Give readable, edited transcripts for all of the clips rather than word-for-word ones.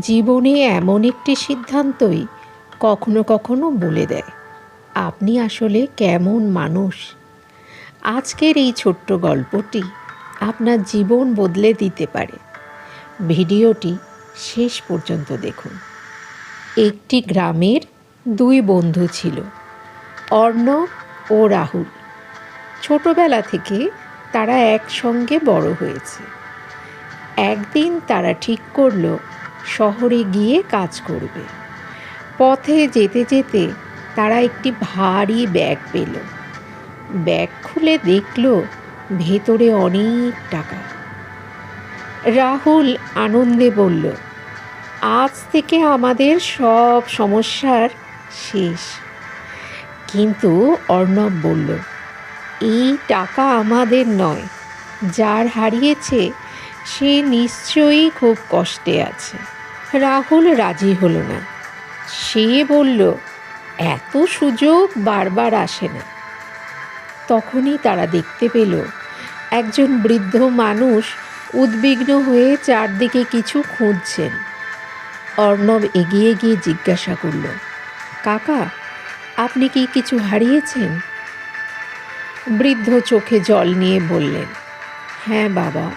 জীবনে এমন একটি সিদ্ধান্তই কখনো কখনো বলে দেয় আপনি আসলে কেমন মানুষ। আজকের এই ছোট্ট গল্পটি আপনার জীবন বদলে দিতে পারে। ভিডিওটি শেষ পর্যন্ত দেখুন। একটি গ্রামের দুই বন্ধু ছিল, অর্ণব ও রাহুল। ছোটবেলা থেকে তারা একসঙ্গে বড় হয়েছে। একদিন তারা ঠিক করলো শহরে গিয়ে কাজ করবে। পথে যেতে যেতে তারা একটি ভারী ব্যাগ পেল। ব্যাগ খুলে দেখল ভেতরে অনেক টাকা। রাহুল আনন্দে বলল, আজ থেকে আমাদের সব সমস্যার শেষ। কিন্তু অর্ণব বলল, এই টাকা আমাদের নয়, যার হারিয়েছে সে নিশ্চয়ই খুব কষ্টে আছে। রাহুল রাজি হলো না। সে বলল, এত সুযোগ বারবার আসে না। তখনই তারা দেখতে পেল একজন বৃদ্ধ মানুষ উদ্বিগ্ন হয়ে চারদিকে কিছু খুঁজছেন। অর্ণব এগিয়ে গিয়ে জিজ্ঞাসা করল, কাকা, আপনি কি কিছু হারিয়েছেন? বৃদ্ধ চোখে জল নিয়ে বললেন, হ্যাঁ বাবা,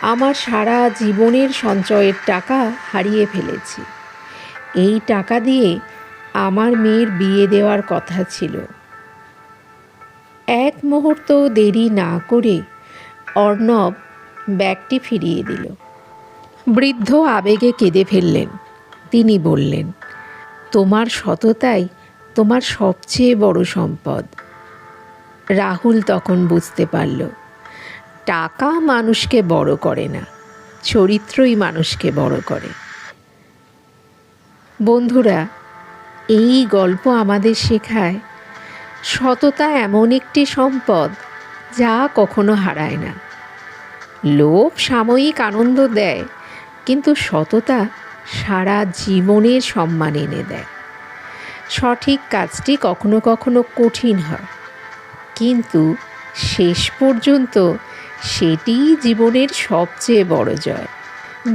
আমার সারা জীবনের সঞ্চয়ের টাকা হারিয়ে ফেলেছি। এই টাকা দিয়ে আমার মেয়ের বিয়ে দেওয়ার কথা ছিল। এক মুহূর্ত দেরি না করে অর্ণব ব্যাগটি ফিরিয়ে দিল। বৃদ্ধ আবেগে কেঁদে ফেললেন। তিনি বললেন, তোমার সততাই তোমার সবচেয়ে বড় সম্পদ। রাহুল তখন বুঝতে পারল, টাকা মানুষকে বড় করে না, চরিত্রই মানুষকে বড় করে। বন্ধুরা, এই গল্প আমাদের শেখায় সততা এমন একটি সম্পদ যা কখনো হারায় না। লোভ সাময়িক আনন্দ দেয়, কিন্তু সততা সারা জীবনের সম্মান এনে দেয়। সঠিক কাজটি কখনো কখনো কঠিন হয়, কিন্তু শেষ পর্যন্ত সেটিই জীবনের সবচেয়ে বড় জয়।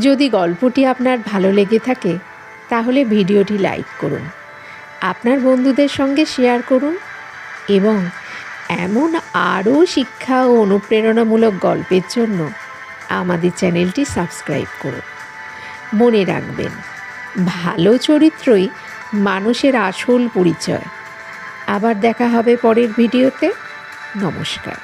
যদি গল্পটি আপনার ভালো লেগে থাকে তাহলে ভিডিওটি লাইক করুন, আপনার বন্ধুদের সঙ্গে শেয়ার করুন এবং এমন আরও শিক্ষা ও অনুপ্রেরণামূলক গল্পের জন্য আমাদের চ্যানেলটি সাবস্ক্রাইব করুন। মনে রাখবেন, ভালো চরিত্রই মানুষের আসল পরিচয়। আবার দেখা হবে পরের ভিডিওতে। নমস্কার।